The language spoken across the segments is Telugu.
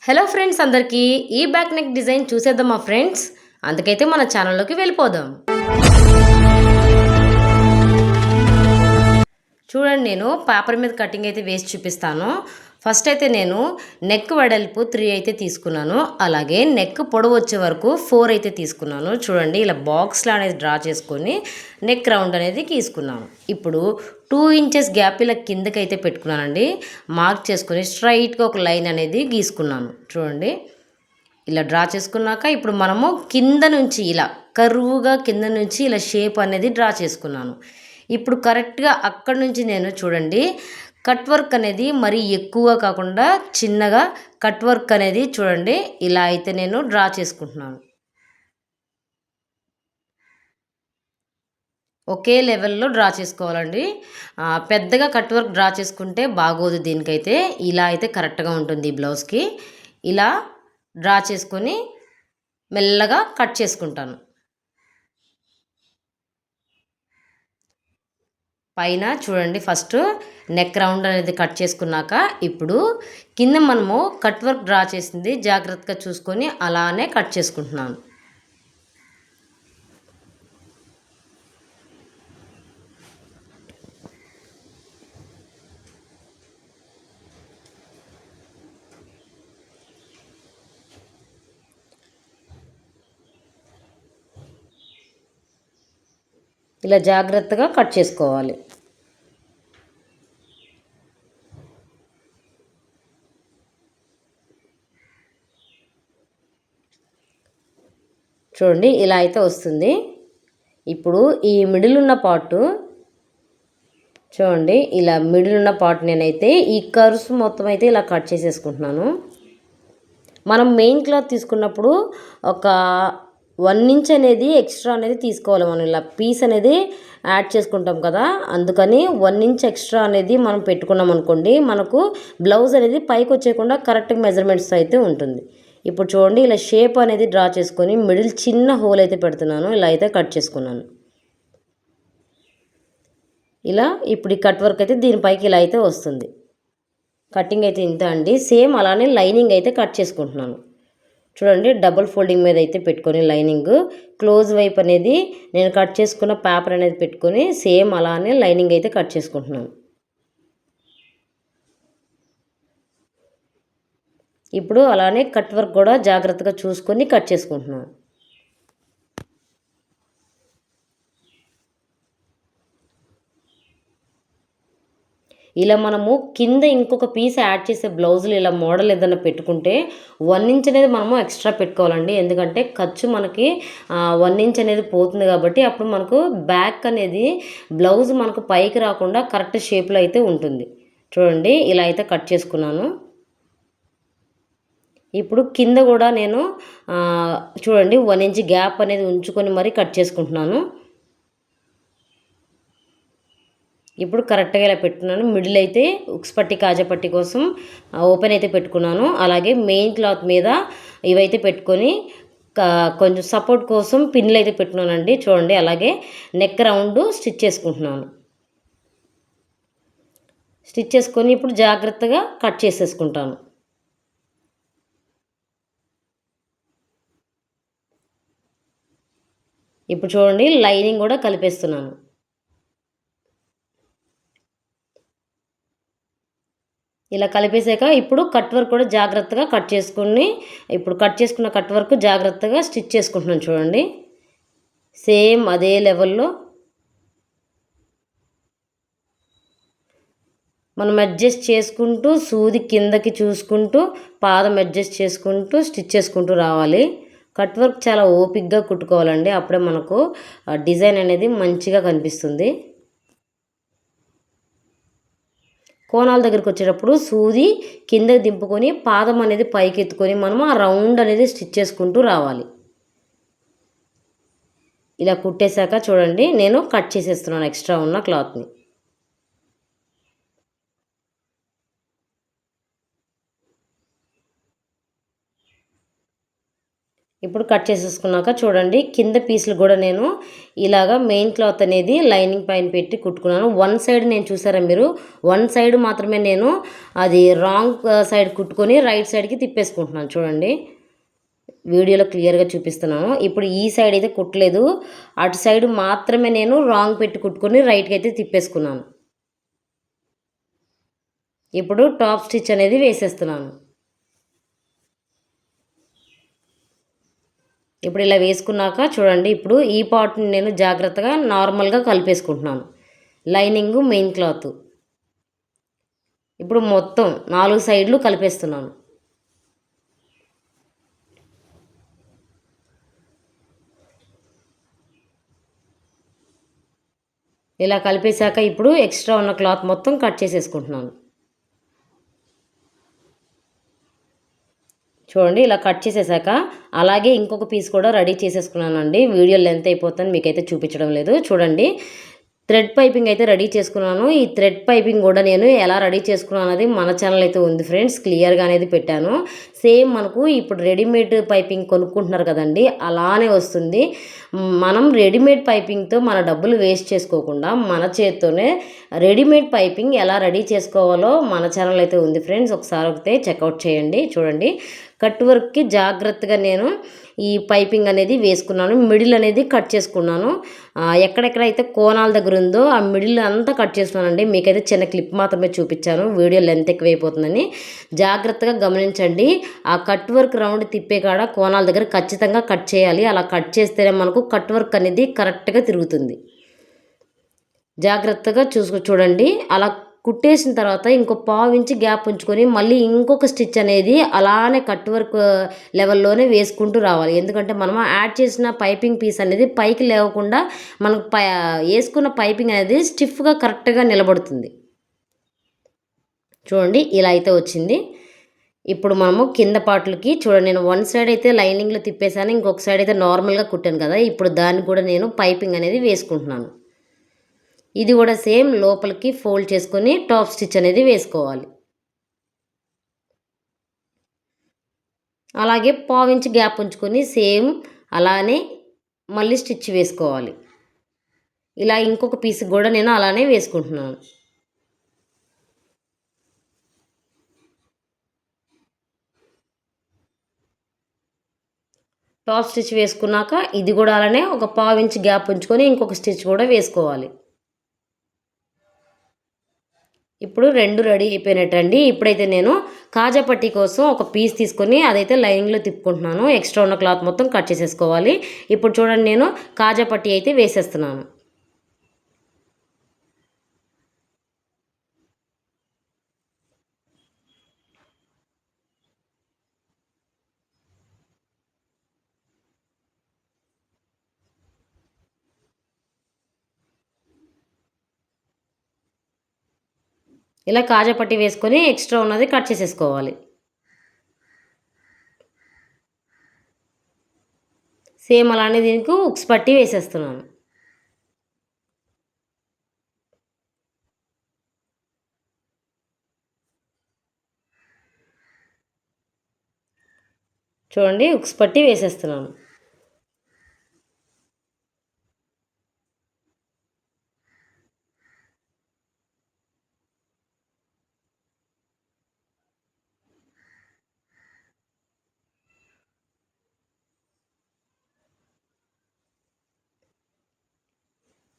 హలో ఫ్రెండ్స్ అందరికీ ఈ బ్యాక్ నెక్ డిజైన్ చూసేద్దామా ఫ్రెండ్స్. అందుకైతే మన ఛానల్లోకి వెళ్ళిపోదాం. చూడండి, నేను పేపర్ మీద కటింగ్ అయితే వేసి చూపిస్తాను. ఫస్ట్ అయితే నేను నెక్ వెడల్పు 3 అయితే తీసుకున్నాను. అలాగే నెక్ పొడవు వచ్చే వరకు 4 అయితే తీసుకున్నాను. చూడండి, ఇలా బాక్స్లా అనేది డ్రా చేసుకొని నెక్ రౌండ్ అనేది తీసుకున్నాను. ఇప్పుడు 2 ఇంచెస్ గ్యాప్ ఇలా కిందకైతే పెట్టుకున్నానండి. మార్క్ చేసుకొని స్ట్రైట్గా ఒక లైన్ అనేది గీసుకున్నాను. చూడండి, ఇలా డ్రా చేసుకున్నాక ఇప్పుడు మనము కింద నుంచి ఇలా కర్వ్గా కింద నుంచి ఇలా షేప్ అనేది డ్రా చేసుకున్నాను. ఇప్పుడు కరెక్ట్గా అక్కడ నుంచి నేను చూడండి కట్ వర్క్ అనేది మరీ ఎక్కువ కాకుండా చిన్నగా కట్ వర్క్ అనేది చూడండి ఇలా అయితే నేను డ్రా చేసుకుంటున్నాను. ఒకే లెవెల్లో డ్రా చేసుకోవాలండి. పెద్దగా కట్ వర్క్ డ్రా చేసుకుంటే బాగోదు. దీనికైతే ఇలా అయితే కరెక్ట్గా ఉంటుంది. ఈ బ్లౌజ్కి ఇలా డ్రా చేసుకొని మెల్లగా కట్ చేసుకుంటాను. పైన చూడండి, ఫస్ట్ నెక్ రౌండ్ అనేది కట్ చేసుకున్నాక ఇప్పుడు కింద మనము కట్ వర్క్ డ్రా చేసింది జాగ్రత్తగా చూసుకొని అలానే కట్ చేసుకుంటున్నాను. ఇలా జాగ్రత్తగా కట్ చేసుకోవాలి. చూడండి, ఇలా అయితే వస్తుంది. ఇప్పుడు ఈ మిడిల్ ఉన్న పార్టు చూడండి, ఇలా మిడిల్ ఉన్న పార్ట్ నేనైతే ఈ కర్వ్స్ మొత్తం అయితే ఇలా కట్ చేసేసుకుంటున్నాను. మనం మెయిన్ క్లాత్ తీసుకున్నప్పుడు ఒక 1 ఇంచ్ అనేది ఎక్స్ట్రా అనేది తీసుకోవాలి. మనం ఇలా పీస్ అనేది యాడ్ చేసుకుంటాం కదా, అందుకని 1 ఇంచ్ ఎక్స్ట్రా అనేది మనం పెట్టుకున్నాం అనుకోండి, మనకు బ్లౌజ్ అనేది పైకి వచ్చేయకుండా కరెక్ట్ మెజర్మెంట్స్ అయితే ఉంటుంది. ఇప్పుడు చూడండి, ఇలా షేప్ అనేది డ్రా చేసుకొని మిడిల్ చిన్న హోల్ అయితే పెడుతున్నాను. ఇలా అయితే కట్ చేసుకున్నాను. ఇలా ఇప్పుడు ఈ కట్ వర్క్ అయితే దీనిపైకి ఇలా అయితే వస్తుంది. కటింగ్ అయితే ఇంత అండి. సేమ్ అలానే లైనింగ్ అయితే కట్ చేసుకుంటున్నాను. చూడండి, డబుల్ ఫోల్డింగ్ మీద అయితే పెట్టుకొని లైనింగ్ క్లోజ్ వైపు అనేది నేను కట్ చేసుకున్న పేపర్ అనేది పెట్టుకొని సేమ్ అలానే లైనింగ్ అయితే కట్ చేసుకుంటున్నాను. ఇప్పుడు అలానే కట్ వర్క్ కూడా జాగ్రత్తగా చూసుకొని కట్ చేసుకుంటున్నాను. ఇలా మనము కింద ఇంకొక పీస్ యాడ్ చేసే బ్లౌజులు ఇలా మోడల్ ఏదైనా పెట్టుకుంటే 1 ఇంచ్ అనేది మనము ఎక్స్ట్రా పెట్టుకోవాలండి. ఎందుకంటే ఖర్చు మనకి 1 ఇంచ్ అనేది పోతుంది కాబట్టి అప్పుడు మనకు బ్యాక్ అనేది బ్లౌజ్ మనకు పైకి రాకుండా కరెక్ట్ షేప్లో అయితే ఉంటుంది. చూడండి, ఇలా అయితే కట్ చేసుకున్నాను. ఇప్పుడు కింద కూడా నేను చూడండి 1 ఇంచ్ గ్యాప్ అనేది ఉంచుకొని మరీ కట్ చేసుకుంటున్నాను. ఇప్పుడు కరెక్ట్గా ఇలా పెట్టుకున్నాను. మిడిల్ అయితే ఉక్స్ పట్టి కాజా పట్టి కోసం ఓపెన్ అయితే పెట్టుకున్నాను. అలాగే మెయిన్ క్లాత్ మీద ఇవైతే పెట్టుకొని కొంచెం సపోర్ట్ కోసం పిన్లు అయితే పెట్టుకున్నానండి. చూడండి, అలాగే నెక్ రౌండ్ స్టిచ్ చేసుకుంటున్నాను. స్టిచ్ చేసుకొని ఇప్పుడు జాగ్రత్తగా కట్ చేసేసుకుంటాను. ఇప్పుడు చూడండి, లైనింగ్ కూడా కలిపేస్తున్నాను. ఇలా కలిపేసాక ఇప్పుడు కట్ వర్క్ కూడా జాగ్రత్తగా కట్ చేసుకుని ఇప్పుడు కట్ చేసుకున్న కట్ వర్క్ జాగ్రత్తగా స్టిచ్ చేసుకుంటున్నాను. చూడండి, సేమ్ అదే లెవెల్లో మనం అడ్జస్ట్ చేసుకుంటూ సూది కిందకి చూసుకుంటూ పాదం అడ్జస్ట్ చేసుకుంటూ స్టిచ్ చేసుకుంటూ రావాలి. కట్ వర్క్ చాలా ఓపిక్గా కుట్టుకోవాలండి. అప్పుడే మనకు డిజైన్ అనేది మంచిగా కనిపిస్తుంది. కోణాల దగ్గరికి వచ్చేటప్పుడు సూది కిందకి దింపుకొని పాదం అనేది పైకి ఎత్తుకొని మనము ఆ రౌండ్ అనేది స్టిచ్ చేసుకుంటూ రావాలి. ఇలా కుట్టేశాక చూడండి, నేను కట్ చేసేస్తున్నాను ఎక్స్ట్రా ఉన్న క్లాత్ని. ఇప్పుడు కట్ చేసేసుకున్నాక చూడండి కింద పీసులు కూడా నేను ఇలాగా మెయిన్ క్లాత్ అనేది లైనింగ్ పైన పెట్టి కుట్టుకున్నాను. వన్ సైడ్ నేను చూసారా మీరు, వన్ సైడ్ మాత్రమే నేను అది రాంగ్ సైడ్ కుట్టుకొని రైట్ సైడ్కి తిప్పేసుకుంటున్నాను. చూడండి వీడియోలో క్లియర్గా చూపిస్తున్నాను. ఇప్పుడు ఈ సైడ్ అయితే కుట్టలేదు, అటు సైడ్ మాత్రమే నేను రాంగ్ పెట్టి కుట్టుకొని రైట్కి అయితే తిప్పేసుకున్నాను. ఇప్పుడు టాప్ స్టిచ్ అనేది వేసేస్తున్నాను. ఇప్పుడు ఇలా వేసుకున్నాక చూడండి ఇప్పుడు ఈ పార్ట్ని నేను జాగ్రత్తగా నార్మల్గా కలిపేసుకుంటున్నాను, లైనింగు మెయిన్ క్లాత్. ఇప్పుడు మొత్తం 4 సైడ్లు కలిపేస్తున్నాను. ఇలా కలిపేశాక ఇప్పుడు ఎక్స్ట్రా ఉన్న క్లాత్ మొత్తం కట్ చేసేసుకుంటున్నాను. చూడండి ఇలా కట్ చేసేసాక అలాగే ఇంకొక పీస్ కూడా రెడీ చేసేసుకున్నానండి. వీడియో లెంత్ అయిపోతుంది, మీకైతే చూపించడం లేదు. చూడండి థ్రెడ్ పైపింగ్ అయితే రెడీ చేసుకున్నాను. ఈ థ్రెడ్ పైపింగ్ కూడా నేను ఎలా రెడీ చేసుకున్నాను అనేది మన ఛానల్ అయితే ఉంది ఫ్రెండ్స్, క్లియర్గా అనేది పెట్టాను. సేమ్ మనకు ఇప్పుడు రెడీమేడ్ పైపింగ్ కొనుక్కుంటున్నారు కదండి, అలానే వస్తుంది. మనం రెడీమేడ్ పైపింగ్తో మన డబ్బులు వేస్ట్ చేసుకోకుండా మన చేత్తోనే రెడీమేడ్ పైపింగ్ ఎలా రెడీ చేసుకోవాలో మన ఛానల్ అయితే ఉంది ఫ్రెండ్స్, ఒకసారి అయితే చెక్అవుట్ చేయండి. చూడండి కట్ వర్క్కి జాగ్రత్తగా నేను ఈ పైపింగ్ అనేది వేసుకున్నాను, మిడిల్ అనేది కట్ చేసుకున్నాను. ఎక్కడెక్కడైతే కోణాల దగ్గర ఉందో ఆ మిడిల్ అంతా కట్ చేస్తున్నానండి. మీకైతే చిన్న క్లిప్ మాత్రమే చూపించాను, వీడియో లెంత్ ఎక్కువైపోతుందని జాగ్రత్తగా గమనించండి. ఆ కట్ వర్క్ రౌండ్ తిప్పే కాడ కోణాల దగ్గర ఖచ్చితంగా కట్ చేయాలి. అలా కట్ చేస్తేనే మనకు కట్ వర్క్ అనేది కరెక్ట్గా తిరుగుతుంది. జాగ్రత్తగా చూడండి. అలా కుట్టేసిన తర్వాత ఇంకో పావు ఇంచు గ్యాప్ ఉంచుకొని మళ్ళీ ఇంకొక స్టిచ్ అనేది అలానే కట్ వర్క్ లెవెల్లోనే వేసుకుంటూ రావాలి. ఎందుకంటే మనం యాడ్ చేసిన పైపింగ్ పీస్ అనేది పైకి లేవకుండా మనకు వేసుకున్న పైపింగ్ అనేది స్టిఫ్గా కరెక్ట్గా నిలబడుతుంది. చూడండి ఇలా అయితే వచ్చింది. ఇప్పుడు మనము కింద పార్ట్లకి చూడండి, నేను వన్ సైడ్ అయితే లైనింగ్లో తిప్పేసాను, ఇంకొక సైడ్ అయితే నార్మల్గా కుట్టాను కదా. ఇప్పుడు దాన్ని కూడా నేను పైపింగ్ అనేది వేసుకుంటున్నాను. ఇది కూడా సేమ్ లోపలికి ఫోల్డ్ చేసుకొని టాప్ స్టిచ్ అనేది వేసుకోవాలి. అలాగే పావించి గ్యాప్ ఉంచుకొని సేమ్ అలానే మళ్ళీ స్టిచ్ వేసుకోవాలి. ఇలా ఇంకొక పీస్ కూడా నేను అలానే వేసుకుంటున్నాను. టాప్ స్టిచ్ వేసుకున్నాక ఇది కూడా అలానే ఒక పావించి గ్యాప్ ఉంచుకొని ఇంకొక స్టిచ్ కూడా వేసుకోవాలి. ఇప్పుడు 2 రెడీ అయిపోయినట్టండి. ఇప్పుడైతే నేను కాజా పట్టీ కోసం ఒక పీస్ తీసుకొని అదైతే లైనింగ్లో తిప్పుకుంటున్నాను. ఎక్స్ట్రా ఉన్న క్లాత్ మొత్తం కట్ చేసేసుకోవాలి. ఇప్పుడు చూడండి నేను కాజా పట్టీ అయితే వేసేస్తున్నాను. ఇలా కాజా పట్టీ వేసుకొని ఎక్స్ట్రా ఉన్నది కట్ చేసేసుకోవాలి. సేమ్ అలానే దీనికి ఉక్స్ పట్టీ వేసేస్తున్నాను. చూడండి ఉక్స్ పట్టీ వేసేస్తున్నాను.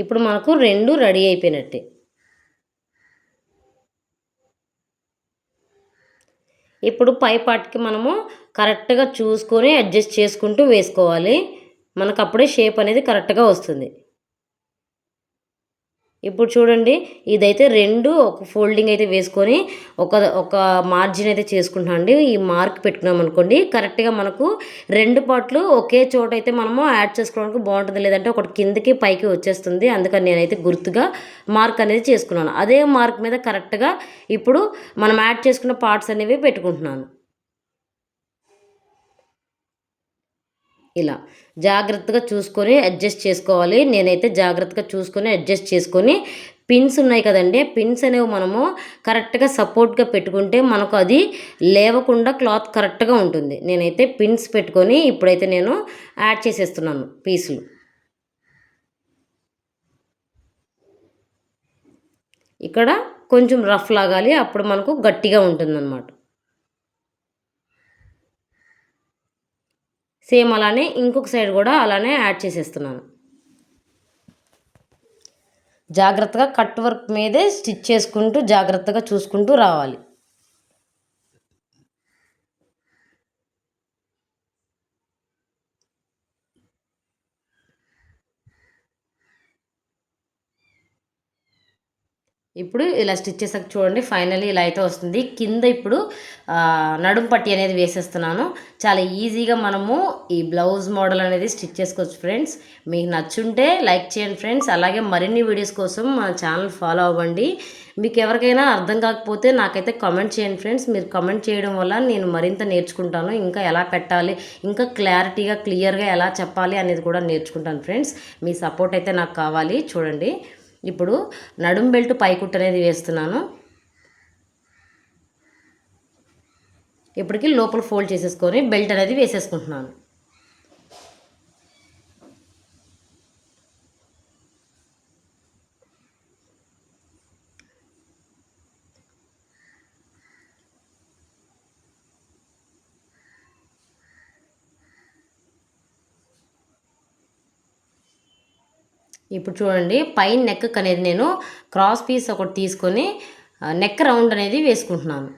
ఇప్పుడు మనకు 2 రెడీ అయిపోయినట్టే. ఇప్పుడు పై పార్ట్కి మనము కరెక్ట్గా చూసుకొని అడ్జస్ట్ చేసుకుంటూ వేసుకోవాలి. మనకు అప్పుడే షేప్ అనేది కరెక్ట్గా వస్తుంది. ఇప్పుడు చూడండి ఇదైతే 2 ఒక ఫోల్డింగ్ అయితే వేసుకొని ఒక మార్జిన్ అయితే చేసుకుంటున్నాం అండి. ఈ మార్క్ పెట్టుకున్నాం అనుకోండి కరెక్ట్గా మనకు 2 పార్ట్లు ఒకే చోట అయితే మనము యాడ్ చేసుకోవడానికి బాగుంటుంది. లేదంటే ఒకటి కిందకి పైకి వచ్చేస్తుంది. అందుకని నేనైతే గుర్తుగా మార్క్ అనేది చేసుకున్నాను. అదే మార్క్ మీద కరెక్ట్గా ఇప్పుడు మనం యాడ్ చేసుకున్న పార్ట్స్ అనేవి పెట్టుకుంటున్నాను. ఇలా జాగ్రత్తగా చూసుకొని అడ్జస్ట్ చేసుకోవాలి. నేనైతే జాగ్రత్తగా చూసుకొని అడ్జస్ట్ చేసుకొని పిన్స్ ఉన్నాయి కదండి, పిన్స్ అనేవి మనము కరెక్ట్గా సపోర్ట్గా పెట్టుకుంటే మనకు అది లేవకుండా క్లాత్ కరెక్ట్గా ఉంటుంది. నేనైతే పిన్స్ పెట్టుకొని ఇప్పుడైతే నేను యాడ్ చేసేస్తున్నాను పీసులు. ఇక్కడ కొంచెం రఫ్ లాగాలి, అప్పుడు మనకు గట్టిగా ఉంటుందన్నమాట. సేమ్ అలానే ఇంకొక సైడ్ కూడా అలానే యాడ్ చేసేస్తున్నాను. జాగ్రత్తగా కట్ వర్క్ మీదే స్టిచ్ చేసుకుంటూ జాగ్రత్తగా చూసుకుంటూ రావాలి. ఇప్పుడు ఇలా స్టిచ్ చేసాక చూడండి, ఫైనల్లీ ఇలా అయితే వస్తుంది. కింద ఇప్పుడు నడుం పట్టి అనేది వేసేస్తున్నాను. చాలా ఈజీగా మనము ఈ బ్లౌజ్ మోడల్ అనేది స్టిచ్ చేసుకోవచ్చు ఫ్రెండ్స్. మీకు నచ్చుంటే లైక్ చేయండి ఫ్రెండ్స్. అలాగే మరిన్ని వీడియోస్ కోసం మన ఛానల్ ఫాలో అవ్వండి. మీకు ఎవరికైనా అర్థం కాకపోతే నాకైతే కామెంట్ చేయండి ఫ్రెండ్స్. మీరు కామెంట్ చేయడం వల్ల నేను మరింత నేర్చుకుంటాను. ఇంకా ఎలా పెట్టాలి, ఇంకా క్లారిటీగా క్లియర్గా ఎలా చెప్పాలి అనేది కూడా నేర్చుకుంటాను ఫ్రెండ్స్. మీ సపోర్ట్ అయితే నాకు కావాలి. చూడండి, ఇప్పుడు నడుం బెల్ట్ పైకుట్టు అనేది వేస్తున్నాను. ఇప్పటికి లోపల ఫోల్డ్ చేసేసుకొని బెల్ట్ అనేది వేసేసుకుంటున్నాను. ఇప్పుడు చూడండి, పైన నెక్ అనేది నేను క్రాస్ పీస్ ఒకటి తీసుకొని నెక్ రౌండ్ అనేది వేసుకుంటున్నాను.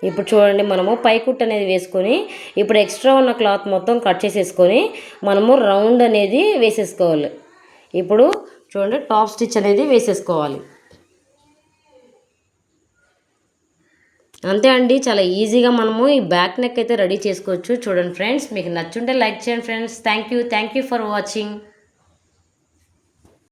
ఇప్పుడు చూడండి, మనము పైకుట్ అనేది వేసుకొని ఇప్పుడు ఎక్స్ట్రా ఉన్న క్లాత్ మొత్తం కట్ చేసేసుకొని మనము రౌండ్ అనేది వేసేసుకోవాలి. ఇప్పుడు చూడండి, టాప్ స్టిచ్ అనేది వేసేసుకోవాలి. అంతే అండి, చాలా ఈజీగా మనము ఈ బ్యాక్ నెక్ అయితే రెడీ చేసుకోవచ్చు. చూడండి ఫ్రెండ్స్, మీకు నచ్చుంటే లైక్ చేయండి friends. Thank you for watching.